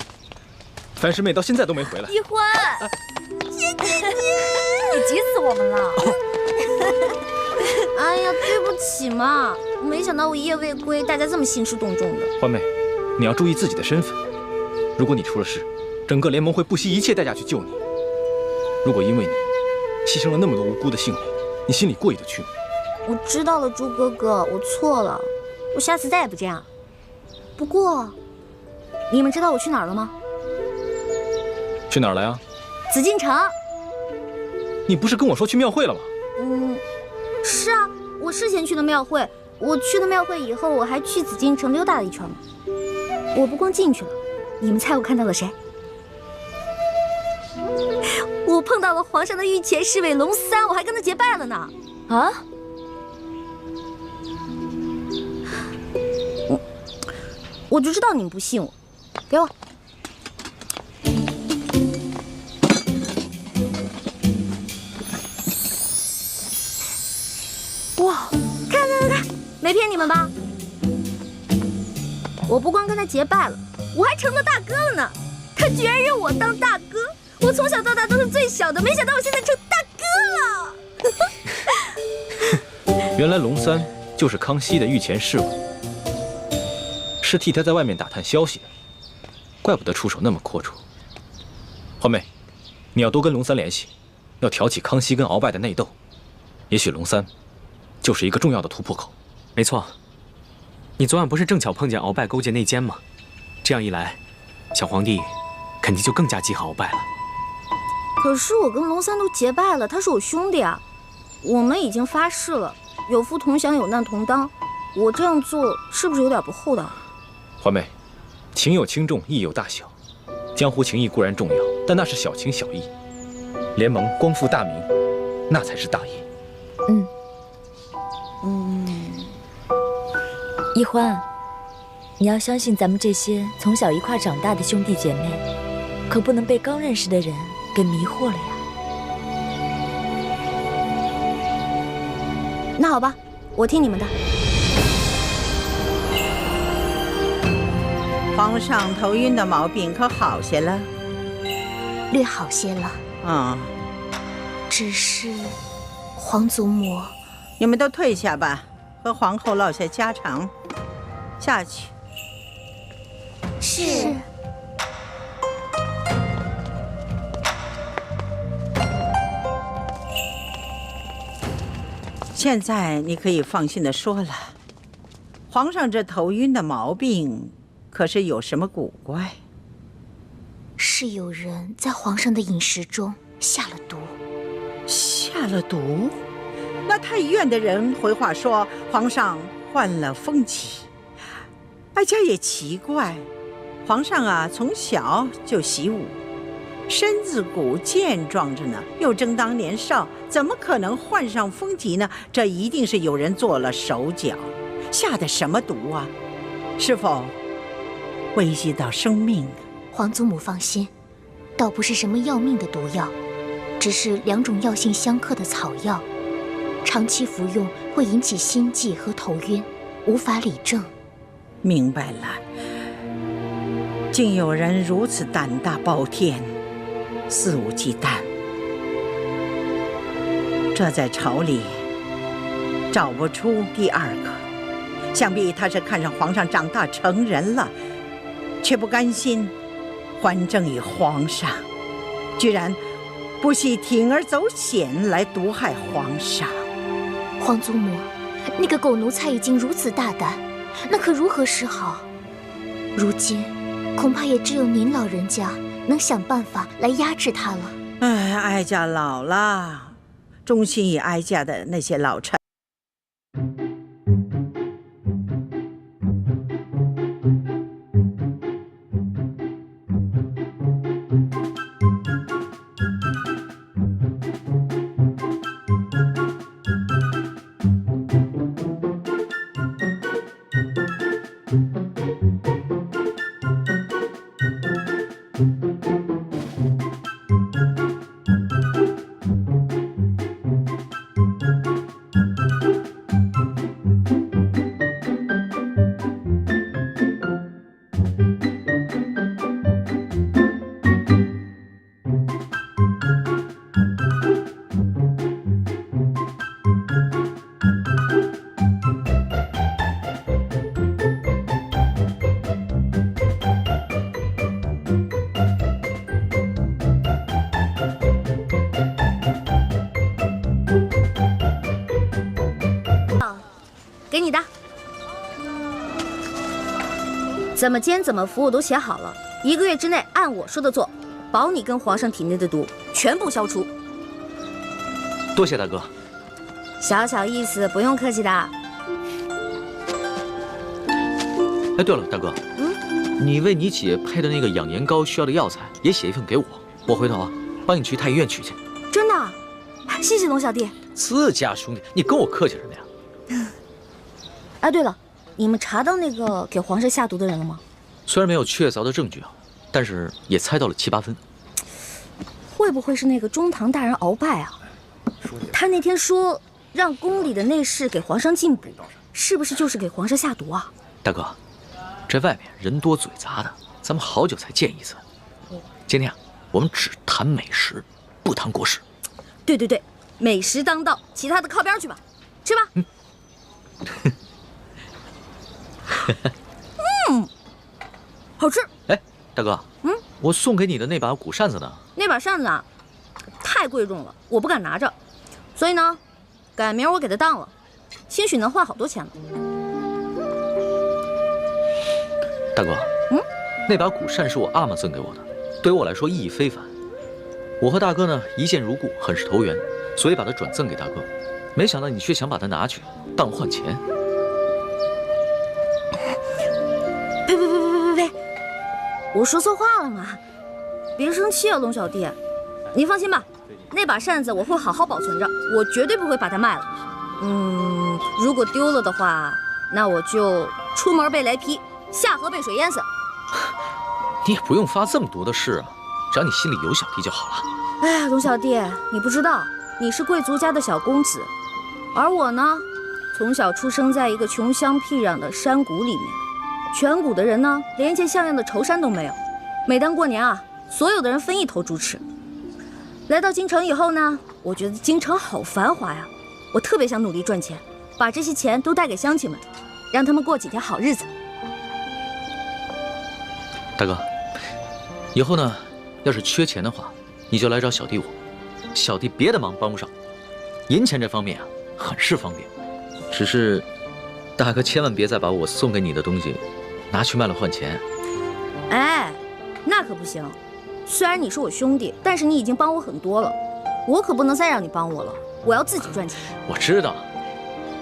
樊师妹到现在都没回来。一欢，姐，你急死我们了！哎呀，对不起嘛，没想到我一夜未归，大家这么兴师动众的。欢妹，你要注意自己的身份。如果你出了事，整个联盟会不惜一切代价去救你。如果因为你牺牲了那么多无辜的性命，你心里过意得去吗？我知道了，猪哥哥，我错了，我下次再也不这样。不过，你们知道我去哪儿了吗？去哪儿了呀？紫禁城。你不是跟我说去庙会了吗？是啊，我事先去的庙会。我去了庙会以后，我还去紫禁城溜达了一圈嘛。我不光进去了，你们猜我看到了谁？我碰到了皇上的御前侍卫龙三，我还跟他结拜了呢。啊？我就知道你们不信我，给我。哇，看，没骗你们吧？我不光跟他结拜了，我还成了大哥了呢。他居然认我当大哥，我从小到大都是最小的，没想到我现在成大哥了。原来龙三就是康熙的御前侍卫，是替他在外面打探消息的，怪不得出手那么阔绰。欢妹，你要多跟龙三联系，要挑起康熙跟鳌拜的内斗，也许龙三就是一个重要的突破口。没错，你昨晚不是正巧碰见鳌拜勾结内奸吗？这样一来，小皇帝肯定就更加记恨鳌拜了。可是我跟龙三都结拜了，他是我兄弟啊，我们已经发誓了，有福同享，有难同当。我这样做是不是有点不厚道？欢妹，情有轻重，义有大小，江湖情义固然重要，但那是小情小义，联盟光复大明，那才是大义。一欢，你要相信咱们这些从小一块长大的兄弟姐妹，可不能被刚认识的人给迷惑了呀。那好吧，我听你们的。皇上头晕的毛病可好些了？略好些了。啊，只是皇祖母，你们都退下吧，和皇后唠些家常。下去。是。现在你可以放心的说了，皇上这头晕的毛病，可是有什么古怪？是有人在皇上的饮食中下了毒。下了毒？那太医院的人回话说皇上患了风疾。哀家也奇怪，皇上啊，从小就习武，身子骨健壮着呢，又正当年少，怎么可能患上风疾呢？这一定是有人做了手脚，下的什么毒啊？是否危及到生命？皇祖母放心，倒不是什么要命的毒药，只是2种药性相克的草药，长期服用会引起心悸和头晕，无法理政。明白了，竟有人如此胆大包天，肆无忌惮，这在朝里找不出第二个。想必他是看上皇上长大成人了，却不甘心还政于皇上，居然不惜铤而走险来毒害皇上。皇祖母，那个狗奴才已经如此大胆，那可如何是好？如今恐怕也只有您老人家能想办法来压制他了。哎，哀家老了，忠心于哀家的那些老臣。给你的。怎么煎怎么服我都写好了，1个月之内按我说的做，保你跟皇上体内的毒全部消除。多谢大哥。小小意思，不用客气的。哎，对了，大哥，你为你姐配的那个养颜膏需要的药材也写一份给我，我回头啊帮你去太医院取去。真的？谢谢龙小弟。自家兄弟，你跟我客气什么呀？哎，对了，你们查到那个给皇上下毒的人了吗？虽然没有确凿的证据啊，但是也猜到了7、8分。会不会是那个中堂大人鳌拜啊？他那天说让宫里的内侍给皇上进补，是不是就是给皇上下毒啊？大哥，这外面人多嘴杂的，咱们好久才见一次。今天啊，我们只谈美食，不谈国事。对对对，美食当道，其他的靠边去吧，吃吧。好吃。哎，大哥，我送给你的那把古扇子呢？那把扇子啊，太贵重了，我不敢拿着，所以呢，改明儿我给它当了，兴许能换好多钱呢。大哥，那把古扇是我阿玛赠给我的，对于我来说意义非凡。我和大哥呢一见如故，很是投缘，所以把它转赠给大哥。没想到你却想把它拿去当换钱。呸！我说错话了吗？别生气啊，龙小弟。你放心吧，那把扇子我会好好保存着，我绝对不会把它卖了。如果丢了的话，那我就出门被雷劈，下河被水淹死。你也不用发这么毒的誓啊，只要你心里有小弟就好了。哎呀，龙小弟，你不知道，你是贵族家的小公子，而我呢，从小出生在一个穷乡僻壤的山谷里面，全谷的人呢，连一件像样的绸衫都没有。每当过年啊，所有的人分一头猪吃。来到京城以后呢，我觉得京城好繁华呀，我特别想努力赚钱，把这些钱都带给乡亲们，让他们过几天好日子。大哥，以后呢，要是缺钱的话，你就来找小弟我，小弟别的忙帮不上，银钱这方面啊，很是方便。只是，大哥千万别再把我送给你的东西拿去卖了换钱。哎，那可不行。虽然你是我兄弟，但是你已经帮我很多了，我可不能再让你帮我了，我要自己赚钱。我知道，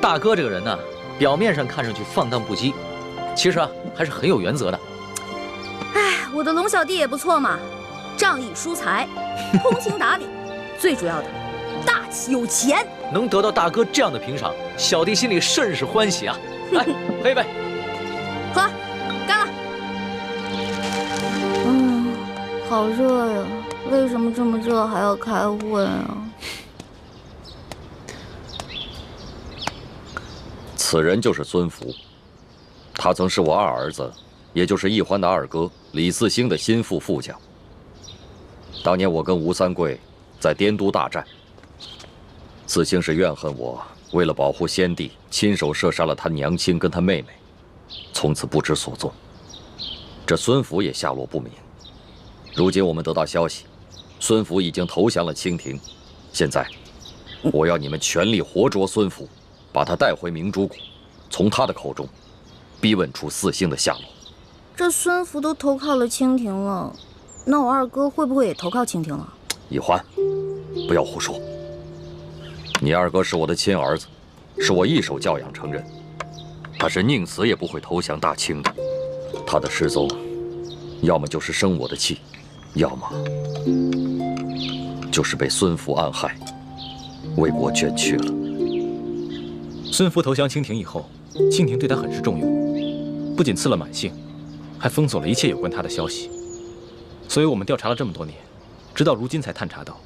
大哥这个人呢，表面上看上去放荡不羁，其实啊还是很有原则的。哎，我的龙小弟也不错嘛，仗义疏财，通情达理，最主要的，大气有钱。能得到大哥这样的评赏，小弟心里甚是欢喜啊！来，喝一杯。喝，干了。好热呀！为什么这么热还要开会啊？此人就是孙福，他曾是我二儿子，也就是奕欢的二哥李四星的心腹副将。当年我跟吴三桂在滇都大战，四星是怨恨我为了保护先帝，亲手射杀了他娘亲跟他妹妹，从此不知所踪。这孙福也下落不明。如今我们得到消息，孙福已经投降了清廷。现在，我要你们全力活捉孙福，把他带回明珠谷，从他的口中逼问出四星的下落。这孙福都投靠了清廷了，那我二哥会不会也投靠清廷了？奕欢，不要胡说。你二哥是我的亲儿子，是我一手教养成人，他是宁死也不会投降大清的。他的失踪，要么就是生我的气，要么就是被孙福暗害，为国捐躯了。孙福投降清廷以后，清廷对他很是重用，不仅赐了满姓，还封锁了一切有关他的消息。所以我们调查了这么多年，直到如今才探查到，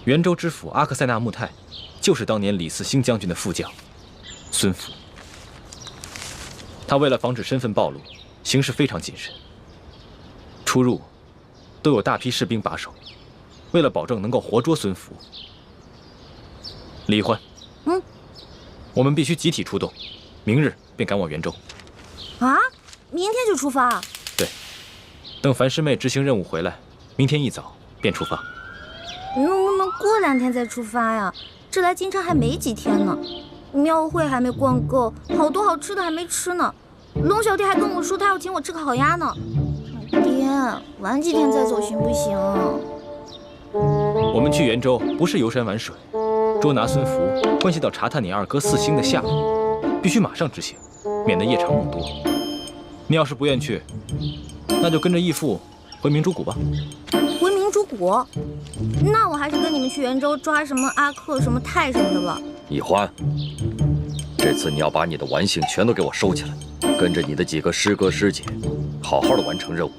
元州知府阿克塞纳木泰就是当年李四星将军的副将孙福。他为了防止身份暴露，行事非常谨慎，出入都有大批士兵把守。为了保证能够活捉孙福，李欢，我们必须集体出动，明日便赶往元州。啊，明天就出发？对，等樊师妹执行任务回来，明天一早便出发。能不能过2天再出发呀？这来京城还没几天呢，庙会还没逛够，好多好吃的还没吃呢。龙小弟还跟我说他要请我吃烤鸭呢。爹，晚几天再走行不行？我们去元州不是游山玩水，捉拿孙福关系到查探你二哥四星的下落，必须马上执行，免得夜长梦多。你要是不愿去，那就跟着义父回明珠谷吧。回明珠谷？那我还是跟你们去元州抓什么阿克、什么泰什么的吧。奕欢，这次你要把你的玩性全都给我收起来，跟着你的几个师哥师姐，好好的完成任务，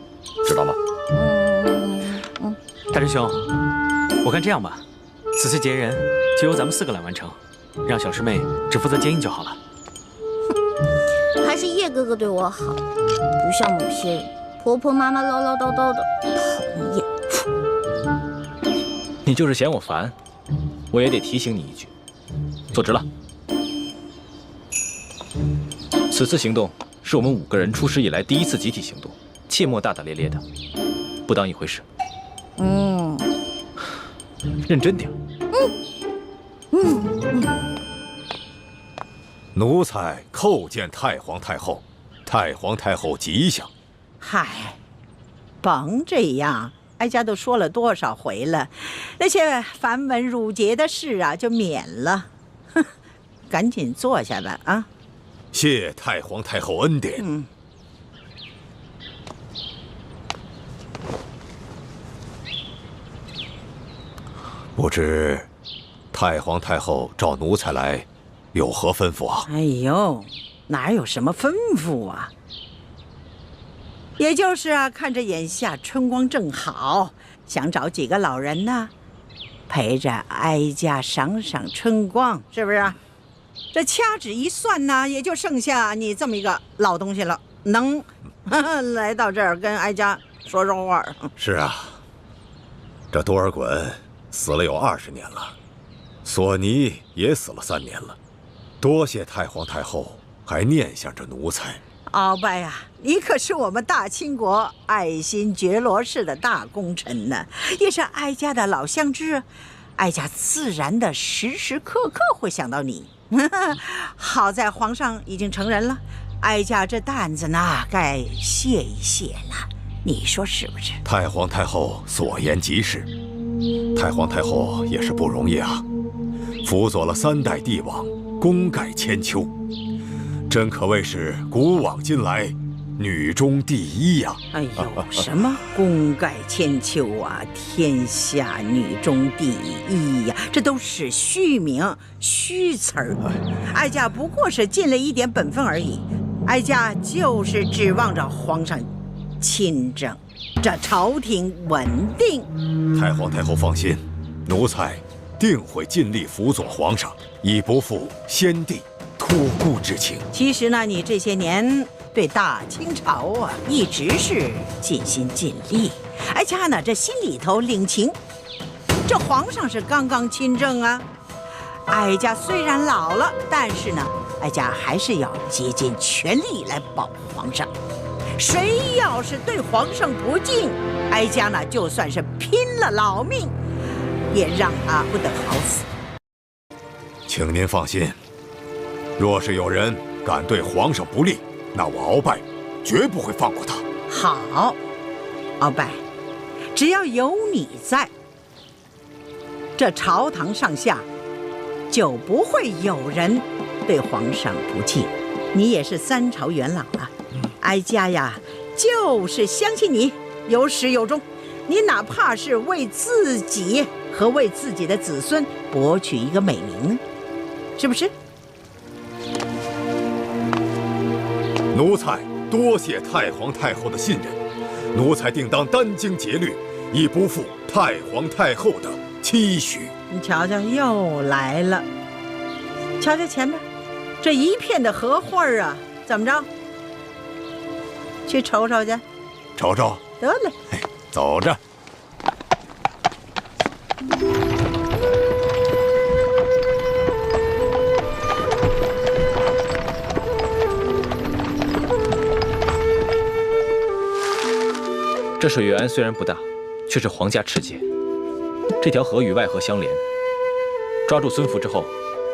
知道吗？大师兄，我看这样吧，此次劫人就由咱们4个来完成，让小师妹只负责接应就好了。还是叶哥哥对我好，不像某些人婆婆妈妈唠唠叨叨的，讨厌。你就是嫌我烦，我也得提醒你一句，坐直了。此次行动是我们5个人出师以来第1次集体行动，切莫大大咧咧的，不当一回事。认真点。奴才叩见太皇太后，太皇太后吉祥。嗨，甭这样，哀家都说了多少回了，那些繁文缛节的事啊，就免了。哼，赶紧坐下吧啊！谢太皇太后恩典。不知太皇太后召奴才来，有何吩咐啊？哎呦，哪有什么吩咐啊？也就是啊，看着眼下春光正好，想找几个老人呢，陪着哀家赏赏春光，是不是？这掐指一算呢，也就剩下你这么一个老东西了，能来到这儿跟哀家说说话。是啊，这多尔衮死了有20年了，索尼也死了3年了，多谢太皇太后还念想着奴才。鳌拜呀，你可是我们大清国爱新觉罗氏的大功臣呢，也是哀家的老相知，哀家自然的时时刻刻会想到你。好在皇上已经成人了，哀家这担子呢该卸一卸了，你说是不是？太皇太后所言极是，太皇太后也是不容易啊，辅佐了3代帝王，功盖千秋，真可谓是古往今来女中第一呀！哎呦，什么功盖千秋啊，天下女中第一呀，这都是虚名虚词儿。哀家不过是尽了一点本分而已，哀家就是指望着皇上亲政，这朝廷稳定。太皇太后放心，奴才定会尽力辅佐皇上，以不负先帝托孤之情。其实呢，你这些年对大清朝啊，一直是尽心尽力。哀家呢，这心里头领情。这皇上是刚刚亲政啊，哀家虽然老了，但是呢，哀家还是要竭尽全力来保护皇上。谁要是对皇上不敬，哀家呢，就算是拼了老命，也让他不得好死。请您放心，若是有人敢对皇上不利，那我鳌拜绝不会放过他。好，鳌拜，只要有你在，这朝堂上下就不会有人对皇上不敬。你也是3朝元老了，哀家呀，就是相信你有始有终。你哪怕是为自己和为自己的子孙博取一个美名呢，是不是？奴才多谢太皇太后的信任，奴才定当殚精竭虑，以不负太皇太后的期许。你瞧瞧，又来了。瞧瞧前面这一片的荷花啊，怎么着？去瞅瞅去。瞅瞅。得嘞。走着。这水月庵虽然不大，却是皇家赤节。这条河与外河相连，抓住孙福之后，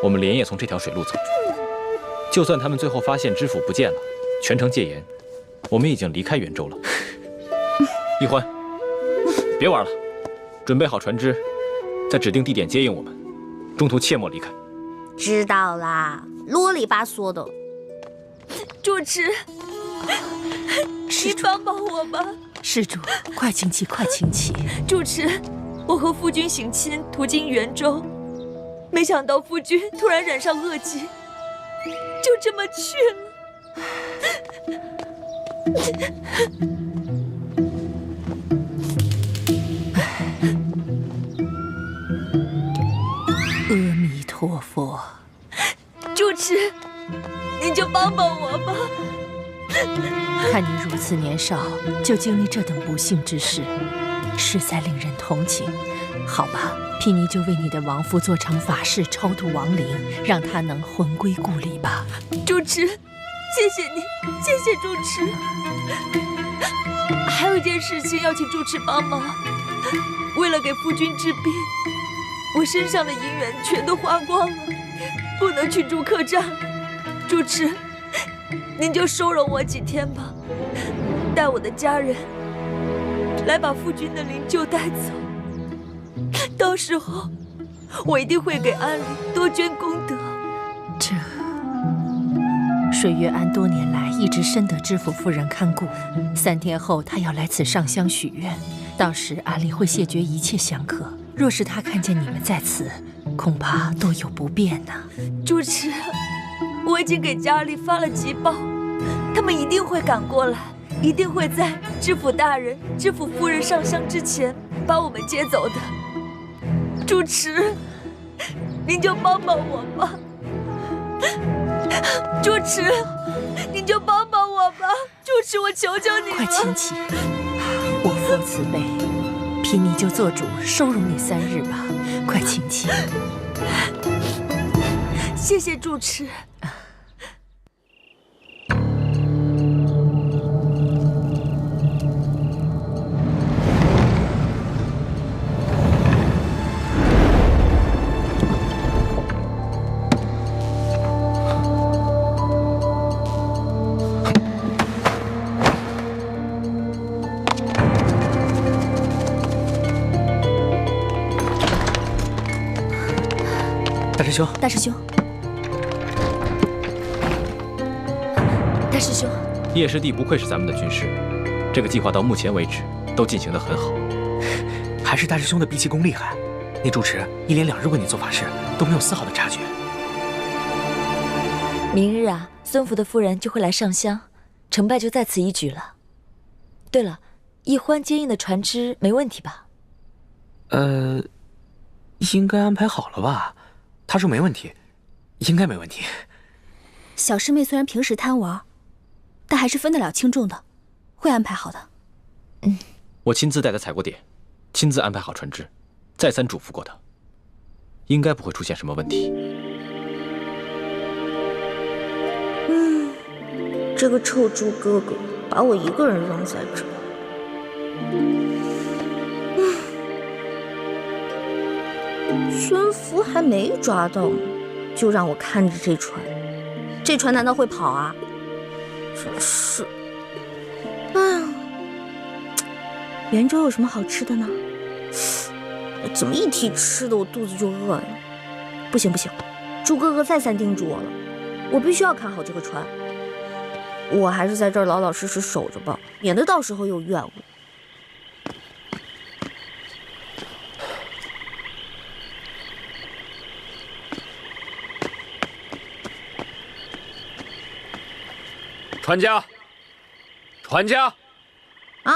我们连夜从这条水路走。就算他们最后发现知府不见了，全城戒严，我们已经离开元州了。一欢，别玩了，准备好船只，在指定地点接应我们，中途切莫离开。知道啦，啰里吧嗦的。主持，你帮帮我吧。施主，快请起，快请起。主持，我和夫君省亲途经元州，没想到夫君突然染上恶疾，就这么去了。阿弥陀佛。主持，您就帮帮我吧。看你如此年少就经历这等不幸之事，实在令人同情。好吧，贫尼就为你的亡夫做场法事，超度亡灵，让他能魂归故里吧。主持，谢谢你，谢谢主持。还有一件事情要请主持帮忙，为了给夫君治病，我身上的银元全都花光了，不能去住客栈了。主持，您就收容我几天吧，带我的家人来把夫君的灵柩带走。到时候我一定会给庵里多捐功德。这水月庵多年来一直深得知府夫人看顾，3天后她要来此上香许愿，到时庵里会谢绝一切香客，若是他看见你们在此，恐怕多有不便呢。主持，我已经给家里发了急报，他们一定会赶过来，一定会在知府大人、知府夫人上香之前把我们接走的。主持，您就帮帮我吧。主持，您就帮帮我吧。主持，我求求你了。快请起，我佛慈悲，贫尼就做主收容你3日吧。快请起。谢谢主持。大师兄，大师兄，大师兄，叶师弟不愧是咱们的军师，这个计划到目前为止都进行得很好。还是大师兄的闭气功厉害，那主持1连2日为你做法事，都没有丝毫的察觉。明日啊，孙福的夫人就会来上香，成败就在此一举了。对了，易欢接应的船只没问题吧？应该安排好了吧？他说没问题，应该没问题。小师妹虽然平时贪玩，但还是分得了轻重的，会安排好的。我亲自带他踩过点，亲自安排好船只，再三嘱咐过他，应该不会出现什么问题。这个臭猪哥哥把我一个人扔在这。孙福还没抓到呢，就让我看着这船，这船难道会跑啊？真是，袁州有什么好吃的呢？怎么一提吃的我肚子就饿呀？不行不行，猪哥哥再三叮嘱我了，我必须要看好这个船。我还是在这儿老老实实守着吧，免得到时候又怨我。船家，船家，啊！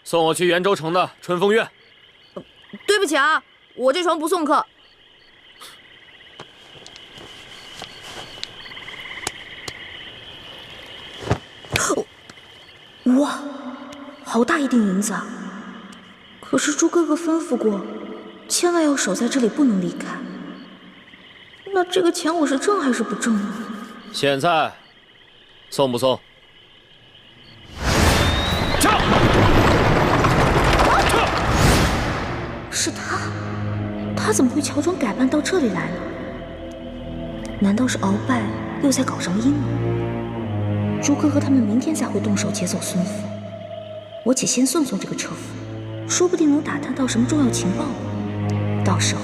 送我去袁州城的春风院。对不起啊，我这船不送客。哇，好大一锭银子啊！可是猪哥哥吩咐过，千万要守在这里，不能离开。那这个钱我是挣还是不挣呢？现在送不送？是他，他怎么会乔装改扮到这里来呢？难道是鳌拜又在搞什么阴谋？猪哥哥他们明天才会动手劫走孙福，我且先送送这个车夫，说不定能打探到什么重要情报。到时候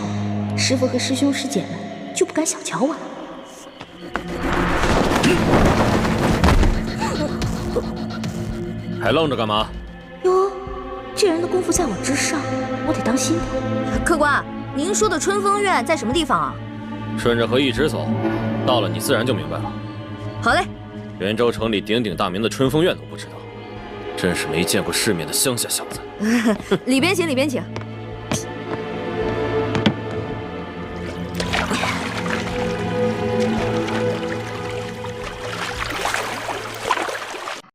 师傅和师兄师姐们就不敢小瞧我了。还愣着干嘛？哟，这人的功夫在我之上，我得当心点。客官，您说的春风院在什么地方啊？顺着河一直走，到了你自然就明白了。好嘞。袁州城里鼎鼎大名的春风院都不知道，真是没见过世面的乡下小子。里边请，里边请。